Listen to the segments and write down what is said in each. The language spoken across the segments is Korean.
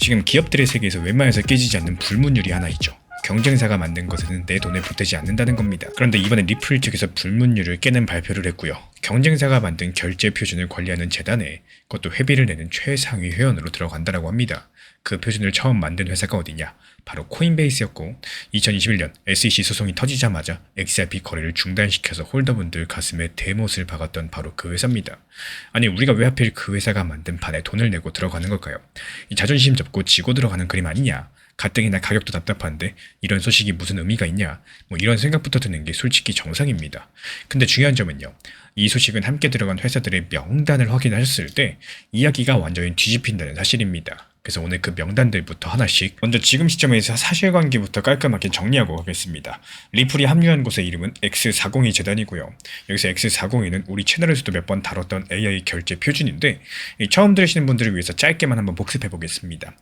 지금 기업들의 세계에서 웬만해서 깨지지 않는 불문율이 하나 있죠. 경쟁사가 만든 것에는 내 돈을 보태지 않는다는 겁니다. 그런데 이번에 리플 측에서 불문율을 깨는 발표를 했고요. 경쟁사가 만든 결제 표준을 관리하는 재단에 그것도 회비를 내는 최상위 회원으로 들어간다라고 합니다. 그 표준을 처음 만든 회사가 어디냐? 바로 코인베이스였고 2021년 SEC 소송이 터지자마자 XRP 거래를 중단시켜서 홀더분들 가슴에 대못을 박았던 바로 그 회사입니다. 아니 우리가 왜 하필 그 회사가 만든 판에 돈을 내고 들어가는 걸까요? 이 자존심 접고 지고 들어가는 그림 아니냐? 가뜩이나 가격도 답답한데 이런 소식이 무슨 의미가 있냐? 뭐 이런 생각부터 드는 게 솔직히 정상입니다. 근데 중요한 점은요. 이 소식은 함께 들어간 회사들의 명단을 확인하셨을 때 이야기가 완전히 뒤집힌다는 사실입니다. 그래서 오늘 그 명단들부터 하나씩 먼저 지금 시점에서 사실관계부터 깔끔하게 정리하고 가겠습니다. 리플이 합류한 곳의 이름은 X402 재단이고요. 여기서 X402는 우리 채널에서도 몇 번 다뤘던 AI 결제 표준인데 처음 들으시는 분들을 위해서 짧게만 한번 복습해 보겠습니다.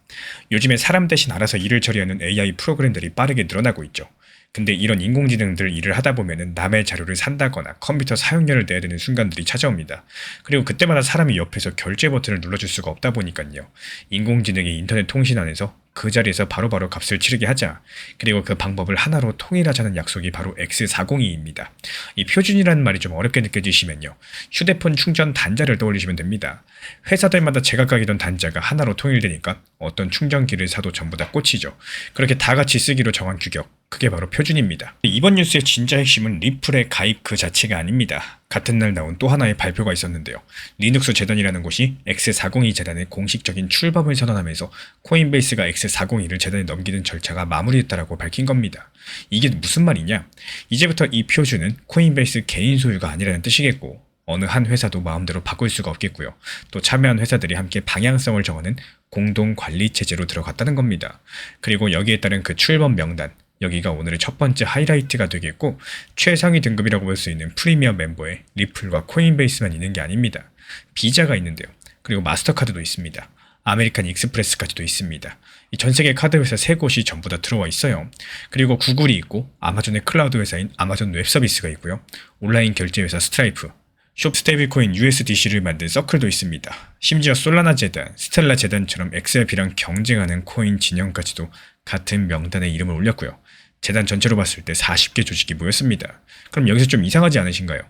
요즘에 사람 대신 알아서 일을 처리하는 AI 프로그램들이 빠르게 늘어나고 있죠. 근데 이런 인공지능들 일을 하다 보면은 남의 자료를 산다거나 컴퓨터 사용료를 내야 되는 순간들이 찾아옵니다. 그리고 그때마다 사람이 옆에서 결제 버튼을 눌러줄 수가 없다 보니까요. 인공지능이 인터넷 통신 안에서 그 자리에서 바로바로 값을 치르게 하자. 그리고 그 방법을 하나로 통일하자는 약속이 바로 X402입니다. 이 표준이라는 말이 좀 어렵게 느껴지시면요. 휴대폰 충전 단자를 떠올리시면 됩니다. 회사들마다 제각각이던 단자가 하나로 통일되니까 어떤 충전기를 사도 전부 다 꽂히죠. 그렇게 다 같이 쓰기로 정한 규격. 그게 바로 표준입니다. 이번 뉴스의 진짜 핵심은 리플의 가입 그 자체가 아닙니다. 같은 날 나온 또 하나의 발표가 있었는데요. 리눅스 재단이라는 곳이 X402 재단의 공식적인 출범을 선언하면서 코인베이스가 X402를 재단에 넘기는 절차가 마무리됐다라고 밝힌 겁니다. 이게 무슨 말이냐? 이제부터 이 표준은 코인베이스 개인 소유가 아니라는 뜻이겠고 어느 한 회사도 마음대로 바꿀 수가 없겠고요. 또 참여한 회사들이 함께 방향성을 정하는 공동 관리 체제로 들어갔다는 겁니다. 그리고 여기에 따른 그 출범 명단 여기가 오늘의 첫 번째 하이라이트가 되겠고 최상위 등급이라고 볼 수 있는 프리미엄 멤버에 리플과 코인베이스만 있는 게 아닙니다. 비자가 있는데요. 그리고 마스터카드도 있습니다. 아메리칸 익스프레스까지도 있습니다. 이 전 세계 카드 회사 3곳이 전부 다 들어와 있어요. 그리고 구글이 있고 아마존의 클라우드 회사인 아마존 웹 서비스가 있고요. 온라인 결제 회사 스트라이프, 숍 스테이블코인 USDC를 만든 서클도 있습니다. 심지어 솔라나 재단, 스텔라 재단처럼 XRP랑 경쟁하는 코인 진영까지도 같은 명단에 이름을 올렸고요. 재단 전체로 봤을 때 40개 조직이 모였습니다. 그럼 여기서 좀 이상하지 않으신가요?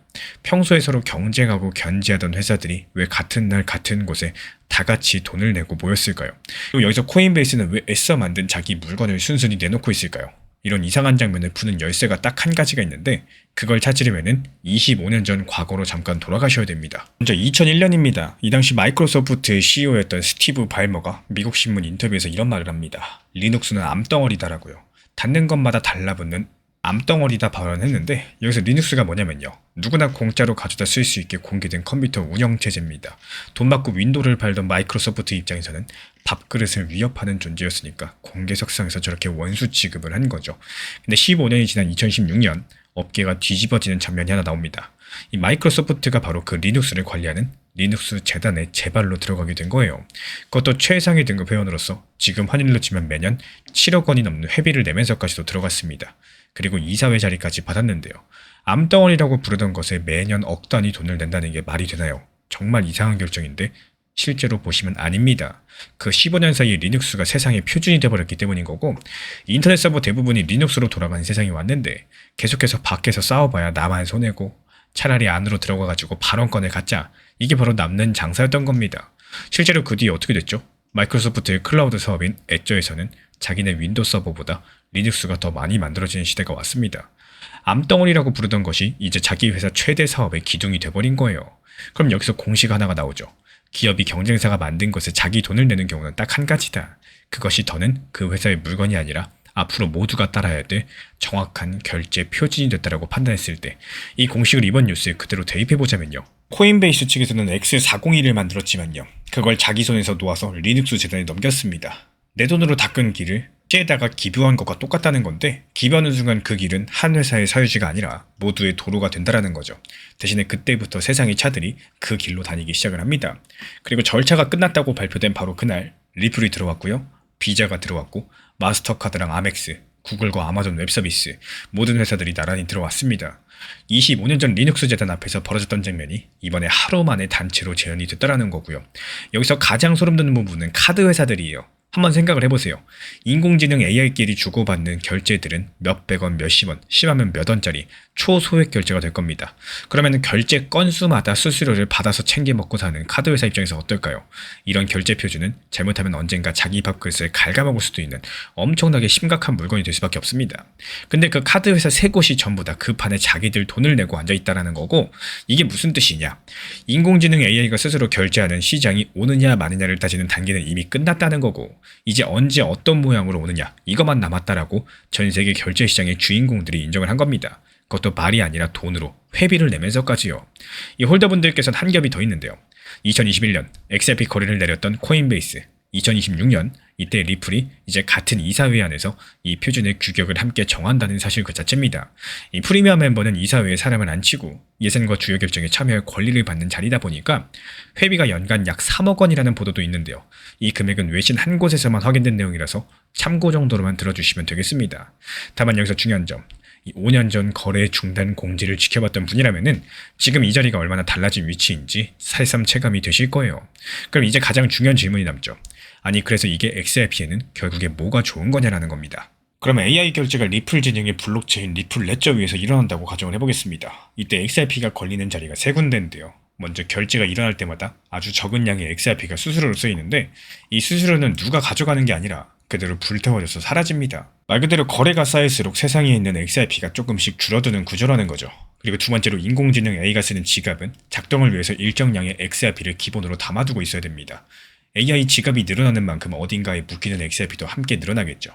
평소에 서로 경쟁하고 견제하던 회사들이 왜 같은 날 같은 곳에 다 같이 돈을 내고 모였을까요? 그리고 여기서 코인베이스는 왜 애써 만든 자기 물건을 순순히 내놓고 있을까요? 이런 이상한 장면을 푸는 열쇠가 딱 한 가지가 있는데 그걸 찾으려면 25년 전 과거로 잠깐 돌아가셔야 됩니다. 먼저 2001년입니다. 이 당시 마이크로소프트의 CEO였던 스티브 발머가 미국 신문 인터뷰에서 이런 말을 합니다. 리눅스는 암덩어리다라고요. 닿는 것마다 달라붙는 암덩어리다 발언했는데 여기서 리눅스가 뭐냐면요. 누구나 공짜로 가져다 쓸 수 있게 공개된 컴퓨터 운영체제입니다. 돈 받고 윈도우를 팔던 마이크로소프트 입장에서는 밥그릇을 위협하는 존재였으니까 공개 석상에서 저렇게 원수 취급을 한 거죠. 근데 15년이 지난 2016년 업계가 뒤집어지는 장면이 하나 나옵니다. 이 마이크로소프트가 바로 그 리눅스를 관리하는 리눅스 재단에 재발로 들어가게 된 거예요. 그것도 최상위 등급 회원으로서 지금 환율로 치면 매년 7억 원이 넘는 회비를 내면서까지도 들어갔습니다. 그리고 이사회 자리까지 받았는데요. 암덩어리라고 부르던 것에 매년 억 단위 돈을 낸다는 게 말이 되나요? 정말 이상한 결정인데 실제로 보시면 아닙니다. 그 15년 사이에 리눅스가 세상의 표준이 돼버렸기 때문인 거고 인터넷 서버 대부분이 리눅스로 돌아가는 세상이 왔는데 계속해서 밖에서 싸워봐야 나만 손해고 차라리 안으로 들어가가지고 발언권을 갖자. 이게 바로 남는 장사였던 겁니다. 실제로 그 뒤에 어떻게 됐죠? 마이크로소프트의 클라우드 사업인 애저에서는 자기네 윈도우 서버보다 리눅스가 더 많이 만들어지는 시대가 왔습니다. 암덩어리라고 부르던 것이 이제 자기 회사 최대 사업의 기둥이 돼버린 거예요. 그럼 여기서 공식 하나가 나오죠. 기업이 경쟁사가 만든 것에 자기 돈을 내는 경우는 딱 한 가지다. 그것이 더는 그 회사의 물건이 아니라 앞으로 모두가 따라야 될 정확한 결제 표준이 됐다라고 판단했을 때 이 공식을 이번 뉴스에 그대로 대입해보자면요. 코인베이스 측에서는 X402를 만들었지만요. 그걸 자기 손에서 놓아서 리눅스 재단에 넘겼습니다. 내 돈으로 닦은 길을 시에다가 기부한 것과 똑같다는 건데 기부하는 순간 그 길은 한 회사의 사유지가 아니라 모두의 도로가 된다라는 거죠. 대신에 그때부터 세상의 차들이 그 길로 다니기 시작을 합니다. 그리고 절차가 끝났다고 발표된 바로 그날 리플이 들어왔고요. 비자가 들어왔고 마스터카드랑 아멕스, 구글과 아마존 웹서비스 모든 회사들이 나란히 들어왔습니다. 25년 전 리눅스 재단 앞에서 벌어졌던 장면이 이번에 하루 만에 단체로 재현이 됐다라는 거고요. 여기서 가장 소름 돋는 부분은 카드 회사들이에요. 한번 생각을 해보세요. 인공지능 AI끼리 주고받는 결제들은 몇백 원, 몇십 원, 심하면 몇 원짜리 초소액 결제가 될 겁니다. 그러면 결제 건수마다 수수료를 받아서 챙겨 먹고 사는 카드회사 입장에서 어떨까요? 이런 결제 표준은 잘못하면 언젠가 자기 밥그릇을 갉아먹을 수도 있는 엄청나게 심각한 물건이 될 수밖에 없습니다. 근데 그 카드회사 세 곳이 전부 다 그 판에 자기들 돈을 내고 앉아있다라는 거고, 이게 무슨 뜻이냐? 인공지능 AI가 스스로 결제하는 시장이 오느냐 마느냐를 따지는 단계는 이미 끝났다는 거고, 이제 언제 어떤 모양으로 오느냐 이것만 남았다라고 전 세계 결제 시장의 주인공들이 인정을 한 겁니다. 그것도 말이 아니라 돈으로 회비를 내면서까지요. 이 홀더분들께서는 한 겹이 더 있는데요. 2021년 XRP 거래를 내렸던 코인베이스, 2026년 이때 리플이 이제 같은 이사회 안에서 이 표준의 규격을 함께 정한다는 사실 그 자체입니다. 이 프리미엄 멤버는 이사회에 사람을 안 치고 예산과 주요 결정에 참여할 권리를 받는 자리다 보니까 회비가 연간 약 3억 원이라는 보도도 있는데요. 이 금액은 외신 한 곳에서만 확인된 내용이라서 참고 정도로만 들어주시면 되겠습니다. 다만 여기서 중요한 점, 5년 전 거래 중단 공지를 지켜봤던 분이라면은 지금 이 자리가 얼마나 달라진 위치인지 새삼 체감이 되실 거예요. 그럼 이제 가장 중요한 질문이 남죠. 아니 그래서 이게 XRP에는 결국에 뭐가 좋은 거냐라는 겁니다. 그러면 AI 결제가 리플 진영의 블록체인 리플 레저 위에서 일어난다고 가정을 해보겠습니다. 이때 XRP가 걸리는 자리가 세 군데인데요. 먼저 결제가 일어날 때마다 아주 적은 양의 XRP가 수수료로 쓰이는데, 이 수수료는 누가 가져가는 게 아니라 그대로 불태워져서 사라집니다. 말 그대로 거래가 쌓일수록 세상에 있는 XRP가 조금씩 줄어드는 구조라는 거죠. 그리고 두 번째로 인공지능 AI가 쓰는 지갑은 작동을 위해서 일정량의 XRP를 기본으로 담아두고 있어야 됩니다. AI 지갑이 늘어나는 만큼 어딘가에 묶이는 XRP도 함께 늘어나겠죠.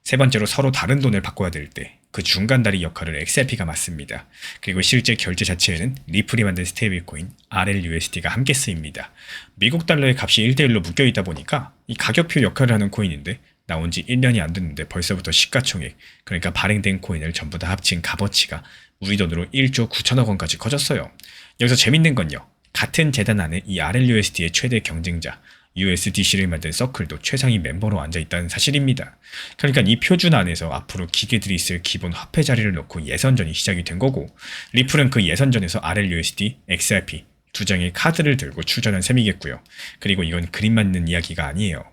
세 번째로 서로 다른 돈을 바꿔야 될 때 그 중간다리 역할을 XRP가 맡습니다. 그리고 실제 결제 자체에는 리플이 만든 스테이블코인 RLUSD가 함께 쓰입니다. 미국 달러의 값이 1대1로 묶여있다 보니까 이 가격표 역할을 하는 코인인데, 나온 지 1년이 안 됐는데 벌써부터 시가총액, 그러니까 발행된 코인을 전부 다 합친 값어치가 우리 돈으로 1조 9천억 원까지 커졌어요. 여기서 재밌는 건요, 같은 재단 안에 이 RLUSD의 최대 경쟁자 USDC를 만든 서클도 최상위 멤버로 앉아있다는 사실입니다. 그러니까 이 표준 안에서 앞으로 기계들이 쓸 기본 화폐 자리를 놓고 예선전이 시작이 된 거고, 리플은 그 예선전에서 RLUSD, XRP 두 장의 카드를 들고 출전한 셈이겠고요. 그리고 이건 그림 맞는 이야기가 아니에요.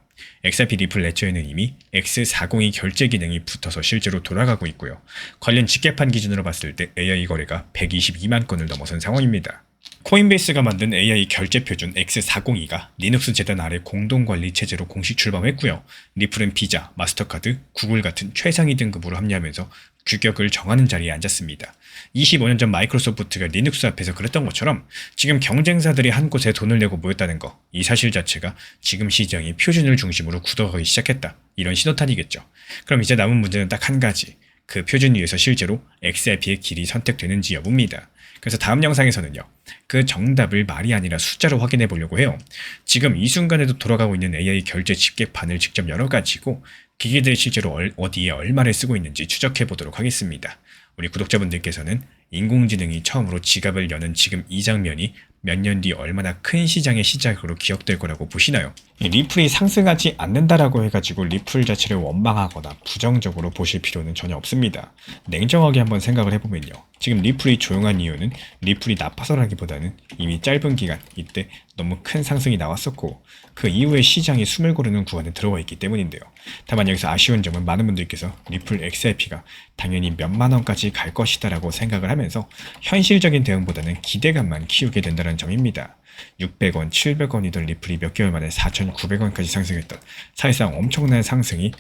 XRP 리플 레저에는 이미 X402 결제 기능이 붙어서 실제로 돌아가고 있고요. 관련 집계판 기준으로 봤을 때 AI 거래가 122만 건을 넘어선 상황입니다. 코인베이스가 만든 AI 결제 표준 X402가 리눅스 재단 아래 공동관리 체제로 공식 출범했고요. 리플은 비자, 마스터카드, 구글 같은 최상위 등급으로 합류하면서 규격을 정하는 자리에 앉았습니다. 25년 전 마이크로소프트가 리눅스 앞에서 그랬던 것처럼 지금 경쟁사들이 한 곳에 돈을 내고 모였다는 거, 이 사실 자체가 지금 시장이 표준을 중심으로 굳어가기 시작했다, 이런 신호탄이겠죠. 그럼 이제 남은 문제는 딱 한 가지, 그 표준 위에서 실제로 XRP의 길이 선택되는지 여부입니다. 그래서 다음 영상에서는요, 그 정답을 말이 아니라 숫자로 확인해 보려고 해요. 지금 이 순간에도 돌아가고 있는 AI 결제 집계판을 직접 열어가지고 기계들이 실제로 어디에 얼마를 쓰고 있는지 추적해 보도록 하겠습니다. 우리 구독자분들께서는 인공지능이 처음으로 지갑을 여는 지금 이 장면이 몇 년 뒤 얼마나 큰 시장의 시작으로 기억될 거라고 보시나요? 리플이 상승하지 않는다라고 해가지고 리플 자체를 원망하거나 부정적으로 보실 필요는 전혀 없습니다. 냉정하게 한번 생각을 해보면요, 지금 리플이 조용한 이유는 리플이 나빠서라기보다는 이미 짧은 기간 이때 너무 큰 상승이 나왔었고 그 이후에 시장이 숨을 고르는 구간에 들어와 있기 때문인데요. 다만 여기서 아쉬운 점은 많은 분들께서 리플 XRP가 당연히 몇만 원까지 갈 것이다 라고 생각을 하면서 현실적인 대응보다는 기대감만 키우게 된다는 점입니다. 600원, 700원이던 리플이 몇 개월 만에 4,900원까지 상승했던 사실상 엄청난 상승이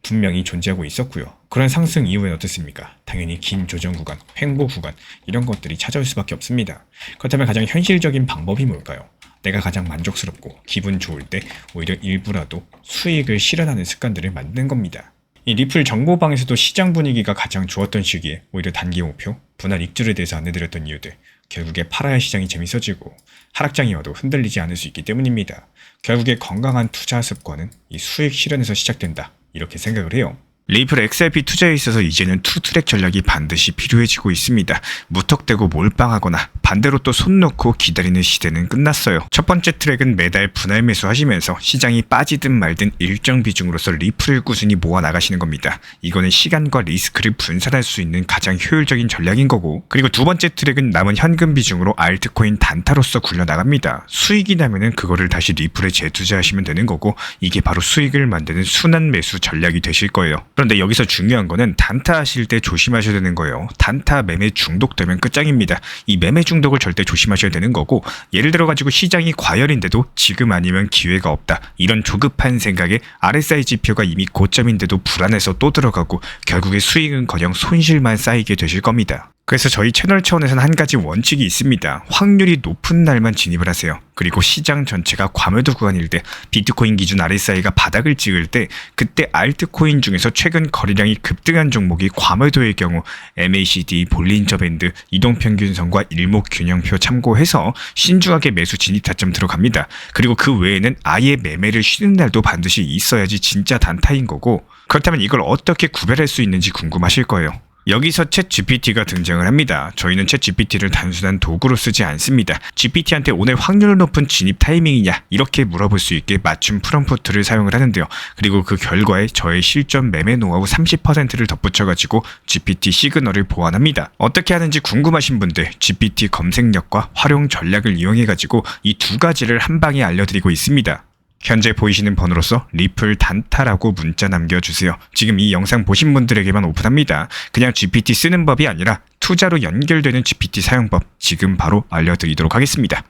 분명히 존재하고 있었고요. 그런 상승 이후엔 어떻습니까? 당연히 긴 조정 구간, 횡보 구간 이런 것들이 찾아올 수밖에 없습니다. 그렇다면 가장 현실적인 방법이 뭘까요? 내가 가장 만족스럽고 기분 좋을 때 오히려 일부라도 수익을 실현하는 습관들을 만드는 겁니다. 이 리플 정보방에서도 시장 분위기가 가장 좋았던 시기에 오히려 단기 목표, 분할 익절에 대해서 안내드렸던 이유들, 결국에 팔아야 시장이 재밌어지고 하락장이 와도 흔들리지 않을 수 있기 때문입니다. 결국에 건강한 투자 습관은 이 수익 실현에서 시작된다, 이렇게 생각을 해요. 리플 XRP 투자에 있어서 이제는 투트랙 전략이 반드시 필요해지고 있습니다. 무턱대고 몰빵하거나 반대로 또 손 놓고 기다리는 시대는 끝났어요. 첫 번째 트랙은 매달 분할 매수하시면서 시장이 빠지든 말든 일정 비중으로서 리플을 꾸준히 모아 나가시는 겁니다. 이거는 시간과 리스크를 분산할 수 있는 가장 효율적인 전략인 거고, 그리고 두 번째 트랙은 남은 현금 비중으로 알트코인 단타로서 굴려나갑니다. 수익이 나면은 그거를 다시 리플에 재투자하시면 되는 거고, 이게 바로 수익을 만드는 순환 매수 전략이 되실 거예요. 그런데 여기서 중요한 거는 단타 하실 때 조심하셔야 되는 거예요. 단타 매매 중독되면 끝장입니다. 이 매매 중독을 절대 조심하셔야 되는 거고, 예를 들어 가지고 시장이 과열인데도 지금 아니면 기회가 없다, 이런 조급한 생각에 RSI 지표가 이미 고점인데도 불안해서 또 들어가고 결국에 수익은커녕 손실만 쌓이게 되실 겁니다. 그래서 저희 채널 차원에서는 한 가지 원칙이 있습니다. 확률이 높은 날만 진입을 하세요. 그리고 시장 전체가 과매도 구간일 때, 비트코인 기준 RSI가 바닥을 찍을 때, 그때 알트코인 중에서 최근 거래량이 급등한 종목이 과매도의 경우 MACD, 볼린저 밴드, 이동평균선과 일목균형표 참고해서 신중하게 매수 진입 타점 들어갑니다. 그리고 그 외에는 아예 매매를 쉬는 날도 반드시 있어야지 진짜 단타인 거고, 그렇다면 이걸 어떻게 구별할 수 있는지 궁금하실 거예요. 여기서 챗 GPT가 등장을 합니다. 저희는 챗 GPT를 단순한 도구로 쓰지 않습니다. GPT한테 오늘 확률 높은 진입 타이밍이냐, 이렇게 물어볼 수 있게 맞춤 프롬프트를 사용을 하는데요. 그리고 그 결과에 저의 실전 매매 노하우 30%를 덧붙여가지고 GPT 시그널을 보완합니다. 어떻게 하는지 궁금하신 분들 GPT 검색력과 활용 전략을 이용해가지고 이 두 가지를 한 방에 알려드리고 있습니다. 현재 보이시는 번호로서 리플 단타라고 문자 남겨주세요. 지금 이 영상 보신 분들에게만 오픈합니다. 그냥 GPT 쓰는 법이 아니라 투자로 연결되는 GPT 사용법 지금 바로 알려드리도록 하겠습니다.